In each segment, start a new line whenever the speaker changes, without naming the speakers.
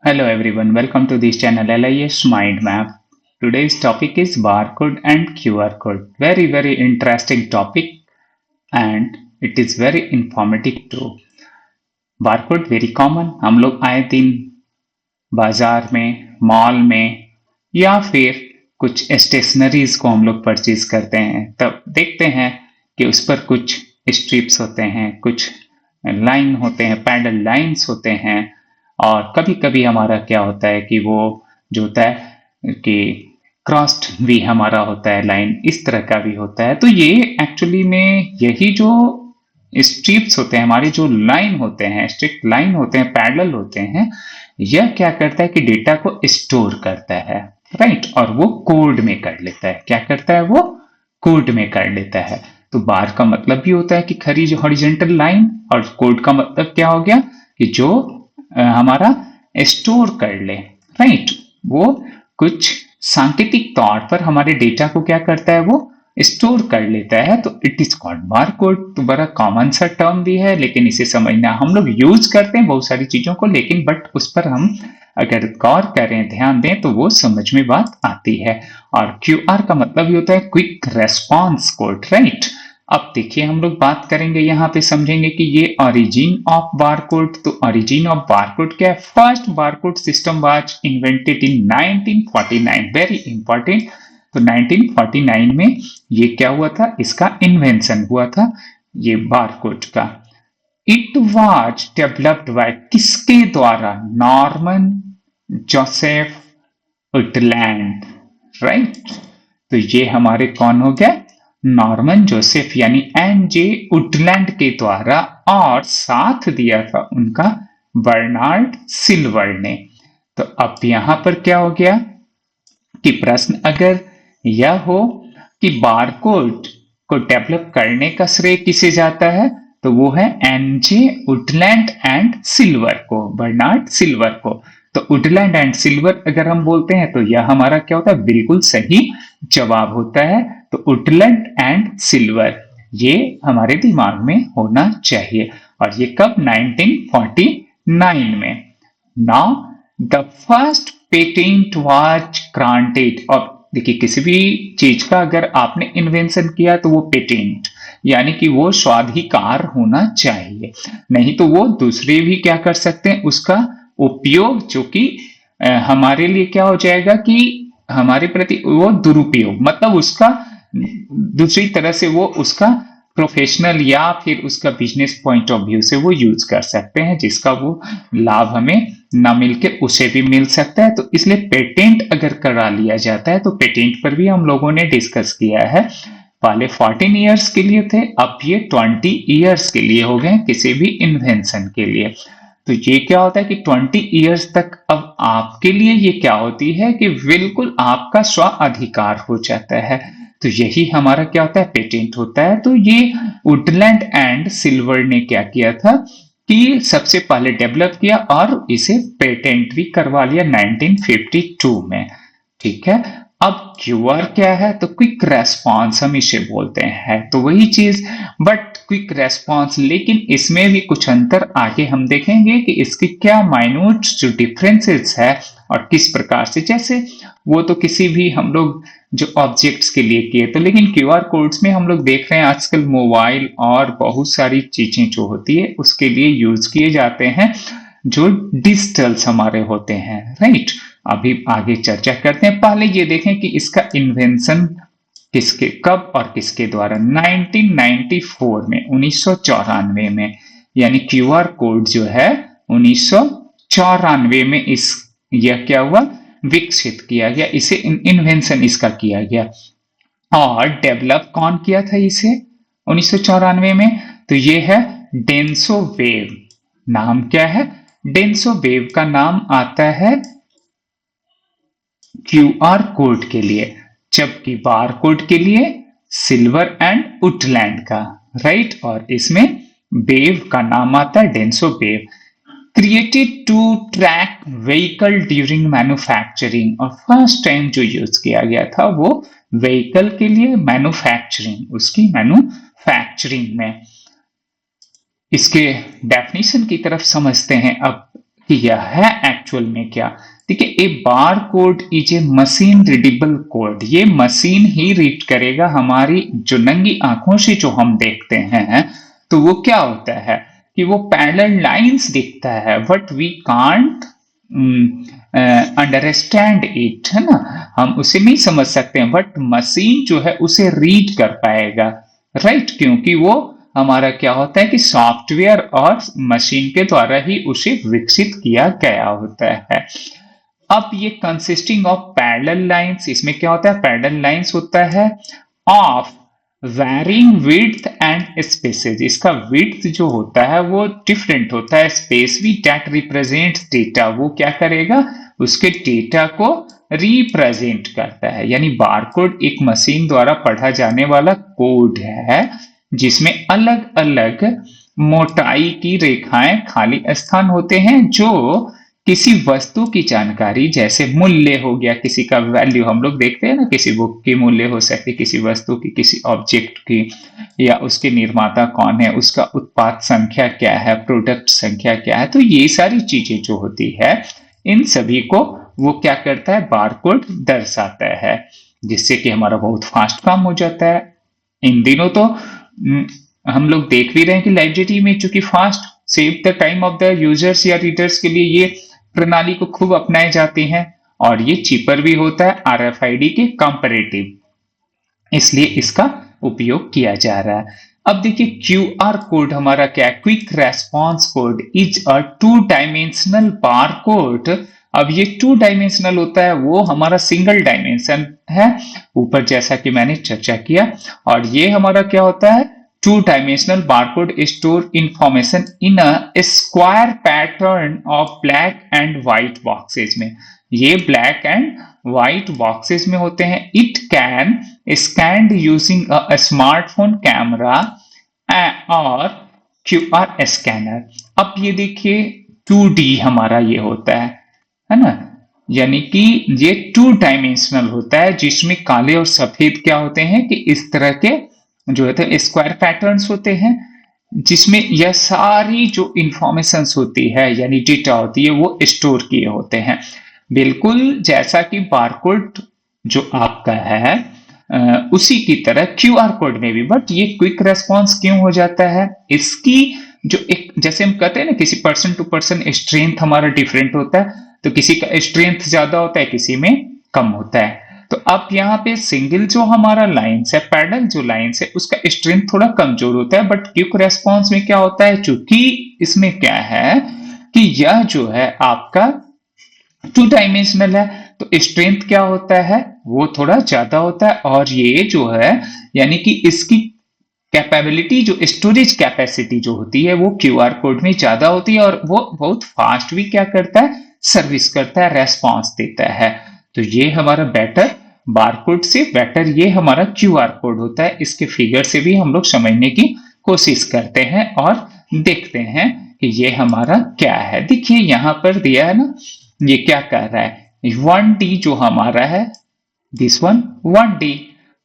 Hello everyone, welcome to this channel LIS Mind Map. Today's topic is barcode and QR code. Very interesting topic and it is very informative too. Barcode very common, हम लोग आए दिन बाजार में, mall में या फिर कुछ स्टेशनरीज को हम लोग परचेज करते हैं तब देखते हैं कि उस पर कुछ स्ट्रिप्स होते हैं, कुछ लाइन होते हैं, पैडल लाइंस होते हैं और कभी कभी हमारा क्या होता है कि वो जो होता है कि क्रॉस्ड भी हमारा होता है लाइन, इस तरह का भी होता है। तो ये एक्चुअली में यही जो स्ट्रिप्स होते हैं, हमारे जो लाइन होते हैं, स्ट्रिक्ट लाइन होते हैं, पैरेलल होते हैं, यह क्या करता है कि डेटा को स्टोर करता है, राइट, और वो कोड में कर लेता है। क्या करता है? वो कोड में कर लेता है। तो बार का मतलब भी होता है कि खरी जो हॉरिजॉन्टल लाइन, और कोड का मतलब क्या हो गया कि जो हमारा स्टोर कर ले, राइट, वो कुछ सांकेतिक तौर पर हमारे डेटा को क्या करता है, वो स्टोर कर लेता है। तो इट इज कॉल्ड बारकोड। तो बड़ा कॉमन सा टर्म भी है, लेकिन इसे समझना, हम लोग यूज करते हैं बहुत सारी चीजों को, लेकिन बट उस पर हम अगर गौर करें, ध्यान दें, तो वो समझ में बात आती है। और क्यूआर का मतलब ये होता है क्विक रेस्पॉन्स कोड, राइट। अब देखिए, हम लोग बात करेंगे यहाँ पे, समझेंगे कि ये ओरिजिन ऑफ बारकोड। तो ओरिजिन ऑफ बारकोड क्या है? First barcode system was invented in 1949, very important. तो 1949 में ये क्या हुआ था? इसका इन्वेंशन हुआ था, ये बारकोड का। इट वाज डेवलप्ड बाय किसके द्वारा? Norman Joseph Woodland, right. तो ये हमारे कौन हो गया? नॉर्मन जोसेफ यानी एन जे उटलैंड के द्वारा, और साथ दिया था उनका बर्नार्ड सिल्वर ने। तो अब यहां पर क्या हो गया कि प्रश्न अगर यह हो कि बारकोड को डेवलप करने का श्रेय किसे जाता है, तो वो है एनजे उटलैंड एंड सिल्वर को, बर्नार्ड सिल्वर को। तो उटलैंड एंड सिल्वर अगर हम बोलते हैं तो यह हमारा क्या होता है? बिल्कुल सही जवाब होता है। तो उटलैंड एंड सिल्वर, ये हमारे दिमाग में होना चाहिए। और ये कब? 1949 में। Now the first patent was granted. और देखिए, किसी भी चीज का अगर आपने इन्वेंशन किया तो वो पेटेंट यानी कि वो स्वाधिकार होना चाहिए, नहीं तो वो दूसरे भी क्या कर सकते हैं, उसका उपयोग, जो कि हमारे लिए क्या हो जाएगा कि हमारे प्रति वो दुरुपयोग, मतलब उसका दूसरी तरह से वो उसका प्रोफेशनल या फिर उसका बिजनेस पॉइंट ऑफ व्यू से वो यूज कर सकते हैं, जिसका वो लाभ हमें ना मिलके उसे भी मिल सकता है। तो इसलिए पेटेंट अगर करा लिया जाता है, तो पेटेंट पर भी हम लोगों ने डिस्कस किया है। पहले 14 इयर्स के लिए थे, अब ये 20 इयर्स के लिए हो गए किसी भी इन्वेंशन के लिए। तो ये क्या होता है कि 20 इयर्स तक अब आपके लिए ये क्या होती है कि बिल्कुल आपका स्व अधिकार हो जाता है। तो यही हमारा क्या होता है? पेटेंट होता है। तो ये वुडलैंड एंड सिल्वर ने क्या किया था कि सबसे पहले डेवलप किया और इसे पेटेंट भी करवा लिया 1952 में, ठीक है। अब क्यूआर क्या है? तो क्विक रेस्पॉन्स हम इसे बोलते हैं, तो वही चीज, बट क्विक रेस्पॉन्स, लेकिन इसमें भी कुछ अंतर आगे हम देखेंगे कि इसकी क्या माइन्यूट जो डिफरेंसेस है और किस प्रकार से, जैसे वो तो किसी भी हम लोग जो ऑब्जेक्ट्स के लिए किए, तो लेकिन क्यूआर कोड्स में हम लोग देख रहे हैं आजकल मोबाइल और बहुत सारी चीजें जो होती है उसके लिए यूज किए जाते हैं, जो डिजिटल्स हमारे होते हैं, राइट। अभी आगे चर्चा करते हैं, पहले ये देखें कि इसका इन्वेंशन किसके, कब और किसके द्वारा? 1994 में, 1994 में, यानी क्यूआर कोड जो है 1994 में इस यह क्या हुआ? विकसित किया गया, इसे इन्वेंशन इसका किया गया। और डेवलप कौन किया था इसे 1994 में? तो ये है डेंसो वेव। नाम क्या है? डेंसो वेव का नाम आता है क्यूआर कोड के लिए, जबकि बार कोड के लिए सिल्वर एंड वुडलैंड का, राइट। और इसमें वेव का नाम आता है Denso Wave. Created to track vehicle during manufacturing, और फर्स्ट टाइम जो यूज किया गया था वो व्हीकल के लिए, मैन्युफैक्चरिंग, उसकी मैन्युफैक्चरिंग में। इसके डेफिनेशन की तरफ समझते हैं अब कि यह है एक्चुअल में क्या। देखिए, a bar code is a machine readable code. ये मशीन ही रीड करेगा हमारी जो नंगी आंखों से जो हम देखते हैं, तो वो क्या होता है कि वो पैरेलल लाइंस दिखता है, but we can't understand it, है ना। हम उसे नहीं समझ सकते हैं, बट मशीन जो है उसे रीड कर पाएगा, राइट। क्योंकि वो हमारा क्या होता है कि सॉफ्टवेयर और मशीन के द्वारा ही उसे विकसित किया गया होता है। अब ये कंसिस्टिंग ऑफ पैरेलल लाइंस, इसमें क्या होता है, पैरेलल लाइंस होता है of varying width and spaces. इसका विड्थ जो होता है वो डिफरेंट होता है, स्पेस भी दैट रिप्रेजेंट्स डेटा, वो क्या करेगा, उसके डेटा को रिप्रेजेंट करता है। यानी बारकोड एक मशीन द्वारा पढ़ा जाने वाला कोड है जिसमें अलग अलग मोटाई की रेखाएं खाली स्थान होते हैं जो किसी वस्तु की जानकारी, जैसे मूल्य हो गया, किसी का वैल्यू, हम लोग देखते हैं ना, किसी बुक की मूल्य हो सकती है, किसी वस्तु की, किसी ऑब्जेक्ट की, या उसके निर्माता कौन है, उसका उत्पाद संख्या क्या है, प्रोडक्ट संख्या क्या है। तो ये सारी चीजें जो होती है, इन सभी को वो क्या करता है, बारकोड दर्शाता है, जिससे कि हमारा बहुत फास्ट काम हो जाता है। इन दिनों तो हम लोग देख भी रहे हैं कि लाइब्रेरी में चूंकि fast save the time of the users या रीडर्स के लिए ये प्रणाली को खूब अपनाए जाते हैं, और ये चीपर भी होता है आरएफआईडी के कंपैरेटिव, इसलिए इसका उपयोग किया जा रहा है। अब देखिए, क्यूआर कोड हमारा क्या है, quick response code is a 2 dimensional bar code. अब ये 2 डायमेंशनल होता है, वो हमारा सिंगल डायमेंशन है, ऊपर जैसा कि मैंने चर्चा किया। और ये हमारा क्या होता है, 2 dimensional barcode store information in a square pattern of black and white boxes में। ये ब्लैक एंड व्हाइट बॉक्सेस में होते हैं। It can scanned using a smartphone camera और क्यूआर स्कैनर। अब ये देखिए 2D हमारा ये होता है ना, यानी कि ये 2 डायमेंशनल होता है, जिसमें काले और सफेद क्या होते हैं कि इस तरह के जो है स्क्वायर पैटर्न्स होते हैं, जिसमें यह सारी जो इंफॉर्मेशन होती है यानी डेटा होती है वो स्टोर किए होते हैं, बिल्कुल जैसा कि बारकोड जो आपका है उसी की तरह क्यूआर कोड में भी। बट ये क्विक रेस्पॉन्स क्यों हो जाता है, इसकी जो एक, जैसे हम कहते हैं ना, किसी पर्सन टू पर्सन स्ट्रेंथ हमारा डिफरेंट होता है, तो किसी का स्ट्रेंथ ज्यादा होता है, किसी में कम होता है। तो अब यहाँ पे सिंगल जो हमारा लाइंस है, पैरेलल जो लाइंस है, उसका स्ट्रेंथ थोड़ा कमजोर होता है। बट क्विक रेस्पॉन्स में क्या होता है, चूंकि इसमें क्या है कि यह जो है आपका 2 डायमेंशनल है, तो स्ट्रेंथ क्या होता है, वो थोड़ा ज्यादा होता है। और ये जो है यानी कि इसकी कैपेबिलिटी, जो स्टोरेज कैपेसिटी जो होती है, वो क्यूआर कोड में ज्यादा होती है, और वो बहुत फास्ट भी क्या करता है, सर्विस करता है, रेस्पॉन्स देता है। तो ये हमारा बेटर, बारकोड से बेटर ये हमारा क्यूआर कोड होता है। इसके फिगर से भी हम लोग समझने की कोशिश करते हैं और देखते हैं कि ये हमारा क्या है। देखिए यहां पर दिया है ना, ये क्या कर रहा है, 1D जो हमारा है, दिस वन 1D,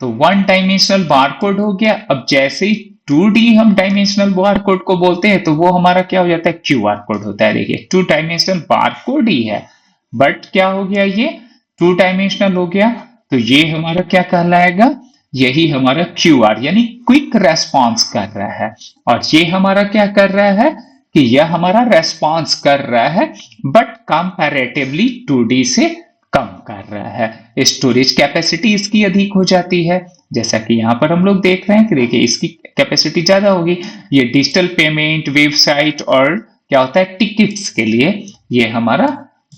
तो 1 डायमेंशनल बारकोड हो गया। अब जैसे ही 2D हम डायमेंशनल बारकोड को बोलते हैं, तो वो हमारा क्या हो जाता है, क्यूआर कोड होता है। देखिए 2 डायमेंशनल बारकोड ही है, बट क्या हो गया, ये 2 डायमेंशनल हो गया, तो ये हमारा क्या कहलाएगा, यही हमारा क्यूआर यानी क्विक रेस्पॉन्स कर रहा है। और ये हमारा क्या कर रहा है कि यह हमारा रेस्पॉन्स कर रहा है, बट कंपैरेटिवली 2D से कम कर रहा है। स्टोरेज कैपेसिटी इसकी अधिक हो जाती है, जैसा कि यहां पर हम लोग देख रहे हैं कि देखिए इसकी कैपेसिटी ज्यादा होगी। ये डिजिटल पेमेंट, वेबसाइट और क्या होता है, टिकट्स के लिए ये हमारा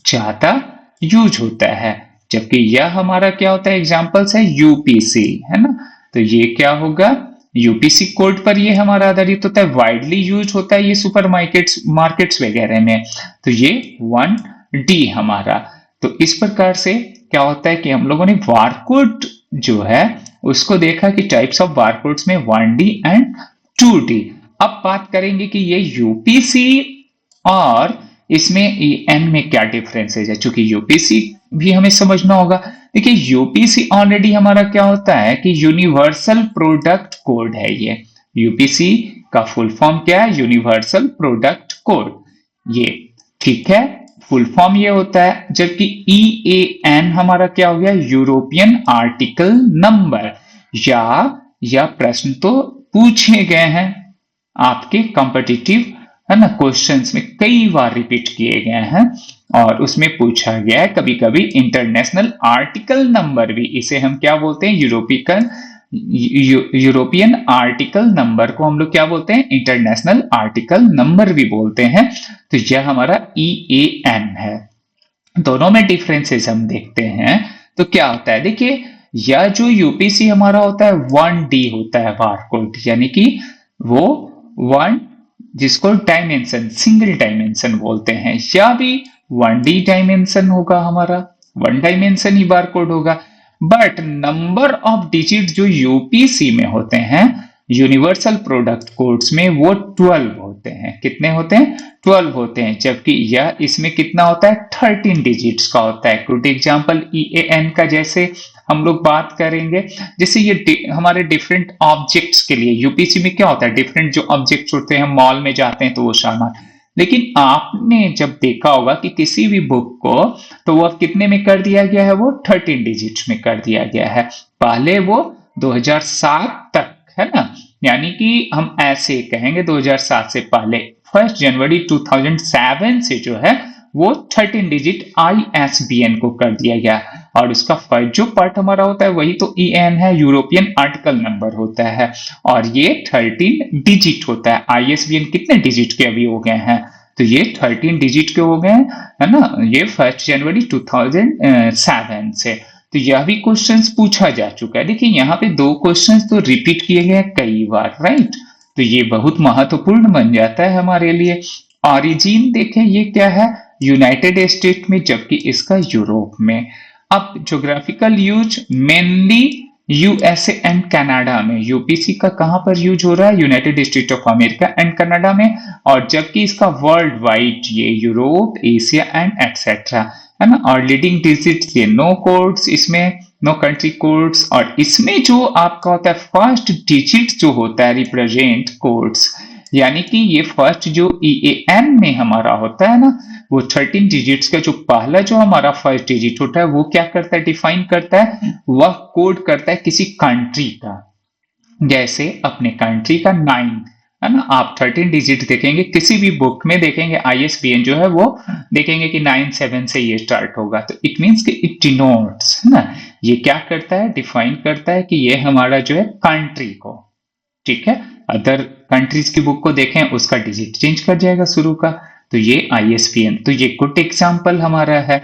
ज्यादा यूज होता है। जबकि यह हमारा क्या होता है, एग्जांपल्स है यूपीसी, है ना। तो ये क्या होगा, यूपीसी कोड पर ये हमारा आधारित होता है, वाइडली यूज होता है ये सुपर मार्केट्स वगैरह में। तो ये 1D हमारा। तो इस प्रकार से क्या होता है कि हम लोगों ने बारकोड जो है उसको देखा कि टाइप्स ऑफ बारकोड्स में 1D एंड 2D। अब बात करेंगे कि ये यूपीसी और इसमें एन में क्या डिफरेंसेज है, चूंकि यूपीसी भी हमें समझना होगा। देखिए यूपीसी ऑलरेडी हमारा क्या होता है कि यूनिवर्सल प्रोडक्ट कोड है। ये यूपीसी का फुल फॉर्म क्या है, यूनिवर्सल प्रोडक्ट कोड। ये ठीक है, फुल फॉर्म ये होता है, जबकि EAN हमारा क्या हो गया, यूरोपियन आर्टिकल नंबर। या प्रश्न तो पूछे गए हैं आपके कॉम्पिटिटिव, है ना, क्वेश्चंस में कई बार रिपीट किए गए हैं, और उसमें पूछा गया है कभी कभी इंटरनेशनल आर्टिकल नंबर भी, इसे हम क्या बोलते हैं, यूरोपियन आर्टिकल नंबर को हम लोग क्या बोलते हैं, इंटरनेशनल आर्टिकल नंबर भी बोलते हैं। तो यह हमारा EAN है। दोनों में डिफरेंसेस हम देखते हैं तो क्या होता है, देखिए यह जो यूपीसी हमारा होता है 1D होता है बारकोड, यानी कि वो वन, जिसको डायमेंशन, सिंगल डायमेंशन बोलते हैं, या भी 1D डायमेंशन होगा हमारा, 1 डायमेंशन ही बारकोड होगा। बट नंबर ऑफ डिजिट जो यूपीसी में होते हैं, यूनिवर्सल प्रोडक्ट कोड्स में, वो 12 होते हैं। कितने होते हैं, 12 होते हैं, जबकि यह इसमें कितना होता है, 13 डिजिट्स का होता है। गुड एग्जांपल EAN का जैसे हम लोग बात करेंगे, जैसे ये हमारे डिफरेंट ऑब्जेक्ट्स के लिए, यूपीसी में क्या होता है, डिफरेंट जो ऑब्जेक्ट्स होते हैं, मॉल में जाते हैं तो वो सामान, लेकिन आपने जब देखा होगा कि किसी भी बुक को, तो वो कितने में कर दिया गया है, वो 13 डिजिट्स में कर दिया गया है। पहले वो 2007 तक, है ना, यानी कि हम ऐसे कहेंगे 2007 से पहले 1 जनवरी 2007 से जो है वो 13 डिजिट ISBN को कर दिया गया, और उसका फर्स्ट जो पार्ट हमारा होता है वही तो EAN है, यूरोपियन आर्टिकल नंबर होता है, और ये 13 डिजिट होता है। ISBN कितने डिजिट के अभी हो गए हैं, तो ये 13 डिजिट के हो गए, है ना, ये 1 जनवरी 2007 से। तो यह भी क्वेश्चंस पूछा जा चुका है। देखिए यहाँ पे 2 क्वेश्चंस तो रिपीट किए गए कई बार, राइट, तो ये बहुत महत्वपूर्ण बन जाता है हमारे लिए। ऑरिजिन देखें, ये क्या है, यूनाइटेड स्टेट में, जबकि इसका यूरोप में। अब geographical use mainly USA and Canada में, यूपीसी का कहां पर यूज हो रहा है, United state of America and Canada में, और जबकि इसका वर्ल्ड वाइड ये यूरोप, एशिया एंड एटसेट्रा, है ना। और लीडिंग डिजिट्स ये नो कोड्स, इसमें नो कंट्री कोड्स, और इसमें जो आपका होता है फर्स्ट डिजिट जो होता है रिप्रेजेंट कोड्स, यानी कि ये फर्स्ट जो EAN में हमारा होता है ना, वो 13 डिजिट्स का जो पहला जो हमारा फर्स्ट डिजिट होता है वो क्या करता है, डिफाइन करता है, वह कोड करता है किसी कंट्री का। जैसे अपने कंट्री का 9, है ना, आप 13 डिजिट देखेंगे किसी भी बुक में, देखेंगे ISBN जो है वो देखेंगे कि 97 से ये स्टार्ट होगा, तो इट मींस कि इट डिनोट्स, है ना, ये क्या करता है, डिफाइन करता है कि ये हमारा जो है कंट्री को, ठीक है। अदर कंट्रीज की बुक को देखें, उसका डिजिट चेंज कर जाएगा शुरू का, तो ये ISBN, तो ये गुड एग्जांपल हमारा है,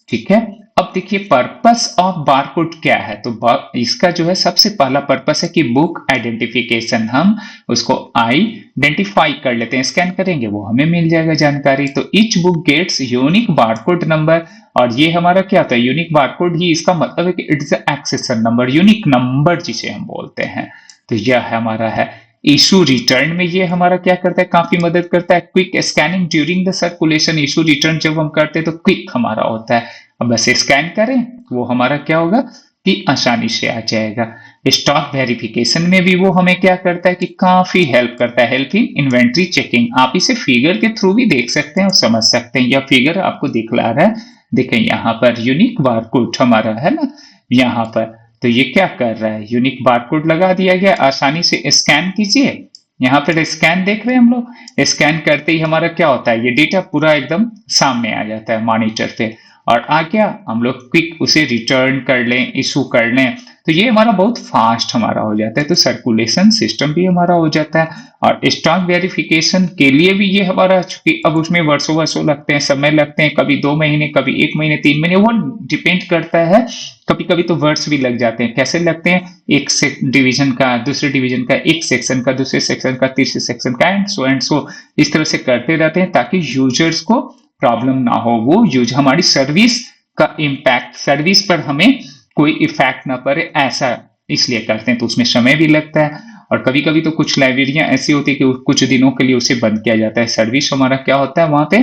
ठीक है। अब देखिए पर्पस ऑफ बारकोड क्या है, तो इसका जो है सबसे पहला पर्पस है कि बुक आइडेंटिफिकेशन, हम उसको आइडेंटिफाई कर लेते हैं, स्कैन करेंगे वो हमें मिल जाएगा जानकारी। तो each book gets unique barcode number, और ये हमारा क्या होता है, यूनिक बारकोड ही इसका मतलब है कि it's accession number, unique number जिसे हम बोलते हैं। तो यह हमारा है। इशू रिटर्न में ये हमारा क्या करता है, काफी मदद करता है। Quick scanning during the circulation, issue return जब हम करते हैं तो क्विक हमारा होता है, अब बस स्कैन करें वो हमारा क्या होगा कि आसानी से आ जाएगा। स्टॉक वेरिफिकेशन में भी वो हमें क्या करता है कि काफी हेल्प करता है, हेल्प इन इन्वेंट्री चेकिंग। आप इसे फिगर के थ्रू भी देख सकते हैं और समझ सकते हैं, यह फिगर आपको दिखला रहा है, देखें यहाँ पर यूनिक बारकोड हमारा है ना, यहाँ पर तो ये क्या कर रहा है, यूनिक बारकोड लगा दिया गया, आसानी से स्कैन कीजिए। यहाँ पर स्कैन देख रहे हैं हम लोग, स्कैन करते ही हमारा क्या होता है, ये डेटा पूरा एकदम सामने आ जाता है मॉनिटर पे, और आ गया, हम लोग क्विक उसे रिटर्न कर लें, इशू कर लें, तो ये हमारा बहुत फास्ट हमारा हो जाता है। तो सर्कुलेशन सिस्टम भी हमारा हो जाता है, और स्टॉक वेरिफिकेशन के लिए भी ये हमारा, चूंकि अब उसमें वर्षों लगते हैं, समय लगते हैं, कभी 2 महीने, कभी 1 महीने, 3 महीने, वो डिपेंड करता है, कभी कभी तो वर्ष भी लग जाते हैं। कैसे लगते हैं, एक डिवीजन का, दूसरे डिवीजन का, एक सेक्शन का, दूसरे सेक्शन का, तीसरे सेक्शन का, एंड सो इस तरह से करते रहते हैं, ताकि यूजर्स को प्रॉब्लम ना हो, वो यूज हमारी सर्विस का इम्पैक्ट, सर्विस पर हमें कोई इफेक्ट ना पड़े, ऐसा इसलिए करते हैं। तो उसमें समय भी लगता है, और कभी कभी तो कुछ लाइब्रेरियां ऐसी होती है कि कुछ दिनों के लिए उसे बंद किया जाता है, सर्विस हमारा क्या होता है वहां पे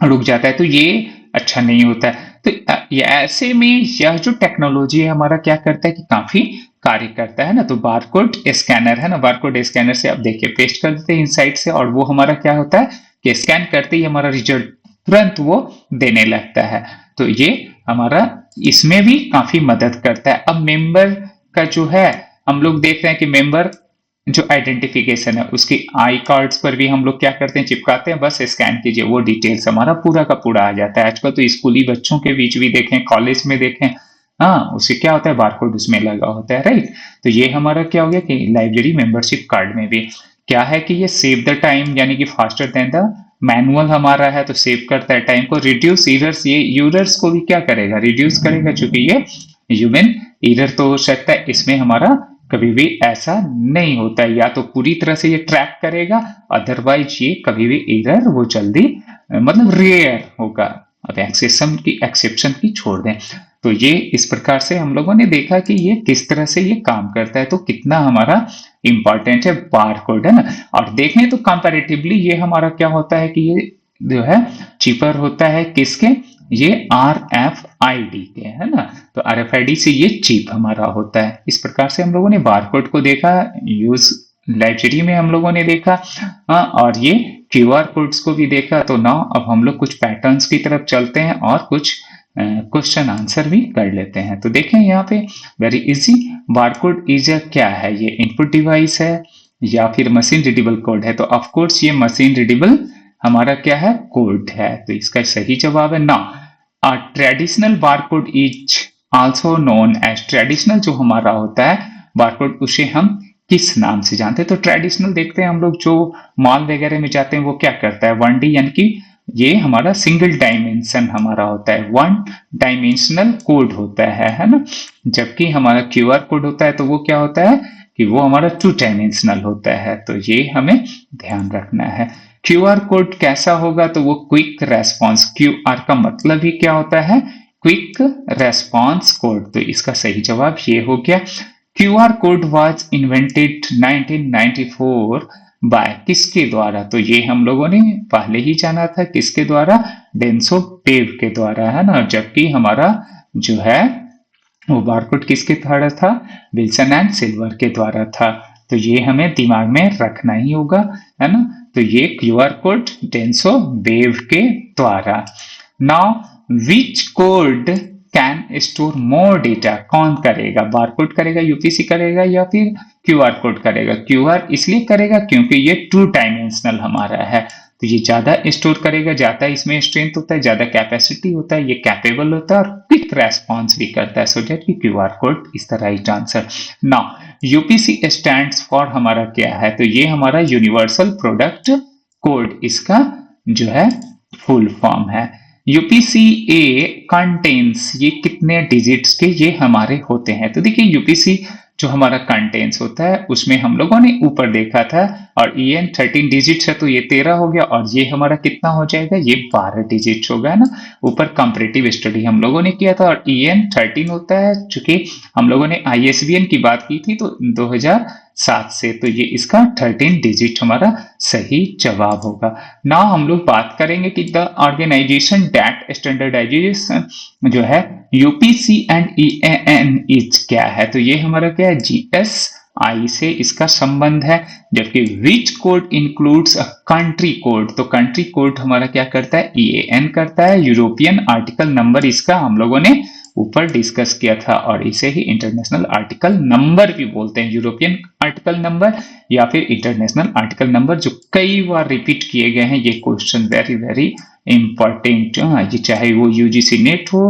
रुक जाता है, तो ये अच्छा नहीं होता है। तो ये ऐसे में यह जो टेक्नोलॉजी है हमारा क्या करता है कि काफी कार्य करता है ना। तो बारकोड स्कैनर है ना, बारकोड स्कैनर से आप देखिए पेस्ट कर देते हैं इनसाइड से, और वो हमारा क्या होता है कि स्कैन करते ही हमारा रिजल्ट तुरंत वो देने लगता है। तो ये हमारा इसमें भी काफी मदद करता है। अब मेंबर का जो है, हम लोग देख रहे हैं कि मेंबर जो आइडेंटिफिकेशन है उसकी आई कार्ड्स पर भी हम लोग क्या करते हैं, चिपकाते हैं, बस स्कैन कीजिए, वो डिटेल्स हमारा पूरा का पूरा आ जाता है। आजकल तो स्कूली बच्चों के बीच भी देखें, कॉलेज में देखें, हाँ, उससे क्या होता है, बारकोड उसमें लगा होता है, राइट। तो ये हमारा क्या हो गया कि लाइब्रेरी मेंबरशिप कार्ड में भी क्या है कि ये सेव द टाइम, यानी कि फास्टर देन द मैनुअल हमारा है, तो सेव करता है टाइम को। रिड्यूस एरर्स, ये यूजर्स को भी क्या करेगा, रिड्यूस करेगा, चूंकि ये ह्यूमन एरर तो हो सकता है, इसमें हमारा कभी भी ऐसा नहीं होता है, या तो पूरी तरह से ये ट्रैक करेगा, अदरवाइज ये कभी भी एरर वो जल्दी मतलब रेयर होगा। अब एक्सेप्शन की छोड़ दें। तो ये इस प्रकार से हम लोगों ने देखा कि ये किस तरह से ये काम करता है, तो कितना हमारा इंपॉर्टेंट है बारकोड, है ना। और देखें तो कंपैरेटिवली ये हमारा क्या होता है कि ये जो है चीपर होता है किसके, ये RFID के, है ना। तो RFID से ये चीप हमारा होता है। इस प्रकार से हम लोगों ने बारकोड को देखा, यूज लाइब्रेरी में हम लोगों ने देखा, और ये QR कोड्स को भी देखा। तो नाउ अब हम लोग कुछ पैटर्न्स की तरफ चलते हैं और कुछ क्वेश्चन आंसर भी कर लेते हैं। तो देखें यहाँ पे वेरी इजी, बारकोड इज क्या है, ये इनपुट डिवाइस है या फिर मशीन रीडेबल कोड है। तो ऑफ कोर्स ये मशीन रीडेबल हमारा क्या है, कोड है। तो इसका सही जवाब है ना। Traditional barcode is also known as, traditional जो हमारा होता है बारकोड, उसे हम किस नाम से जानते हैं। तो ट्रेडिशनल देखते हैं हम लोग, जो मॉल वगैरह में जाते हैं वो क्या करता है, 1D, यानी कि ये हमारा सिंगल डायमेंशन हमारा होता है, 1 डायमेंशनल कोड होता है ना। जबकि हमारा QR कोड होता है तो वो क्या होता है कि वो हमारा 2 डायमेंशनल होता है। तो ये हमें ध्यान रखना है। QR कोड कैसा होगा, तो वो क्विक रेस्पॉन्स, QR का मतलब ही क्या होता है, क्विक रेस्पॉन्स कोड। तो इसका सही जवाब ये हो गया। QR code was invented 1994 by, किसके द्वारा, तो ये हम लोगों ने पहले ही जाना था, किसके द्वारा, डेंसो बेव के द्वारा, है ना। जबकि हमारा जो है वो बारकोड किसके द्वारा था, विल्सन एंड सिल्वर के द्वारा था। तो ये हमें दिमाग में रखना ही होगा, है ना। तो ये QR कोड डेंसो बेव के द्वारा। Now which code can store more data, कौन करेगा, बारकोड करेगा, यूपीसी करेगा, या फिर QR कोड करेगा। QR इसलिए करेगा क्योंकि ये 2 डायमेंशनल हमारा है, तो ये ज्यादा स्टोर करेगा, ज्यादा इसमें स्ट्रेंथ होता है, ज्यादा कैपेसिटी होता है, ये कैपेबल होता है और क्विक रेस्पॉन्स भी करता है। सो दैट की QR code is the right answer. Now UPC stands for हमारा क्या है, तो ये हमारा यूनिवर्सल प्रोडक्ट कोड, इसका जो है फुल फॉर्म है। यूपीसीए कंटेन्स, ये कितने डिजिट्स के ये हमारे होते हैं, तो देखिए यूपीसी जो हमारा कंटेंट्स होता है उसमें हम लोगों ने ऊपर देखा था, और EN 13 डिजिट्स है तो ये 13 हो गया, और ये हमारा कितना हो जाएगा, ये 12 डिजिट्स हो गया ना। ऊपर कंपैरेटिव स्टडी हम लोगों ने किया था, और EN 13 होता है, चूंकि हम लोगों ने ISBN की बात की थी तो 2007 से, तो ये इसका 13 डिजिट हमारा सही जवाब होगा। ना हम लोग बात करेंगे कि द ऑर्गेनाइजेशन दैट स्टैंडर्डाइजेशन जो है यूपीसी एंड EAN इज क्या है, तो ये हमारा क्या है, GSI से इसका संबंध है। जबकि विच code includes a country code, तो कंट्री कोड हमारा क्या करता है, EAN करता है। यूरोपियन आर्टिकल नंबर इसका हम लोगों ने ऊपर डिस्कस किया था, और इसे ही इंटरनेशनल आर्टिकल नंबर भी बोलते हैं, यूरोपियन आर्टिकल नंबर या फिर इंटरनेशनल आर्टिकल नंबर, जो कई बार रिपीट किए गए हैं। ये क्वेश्चन वेरी वेरी इंपॉर्टेंट, ये चाहे वो UGC नेट हो,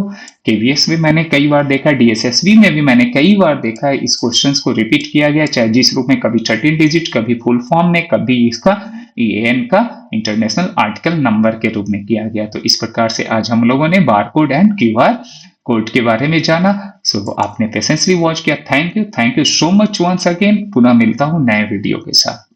KVS में मैंने कई बार देखा, DSSB में भी मैंने कई बार देखा है, इस क्वेश्चन को रिपीट किया गया, चाहे जिस रूप में, कभी 13 डिजिट, कभी फुल फॉर्म में, कभी इसका EAN का इंटरनेशनल आर्टिकल नंबर के रूप में किया गया। तो इस प्रकार से आज हम लोगों ने बारकोड एंड QR कोड के बारे में जाना। सो आपने पेशेंसली वॉच किया, thank you so much once again. पुनः मिलता हूं नए वीडियो के साथ।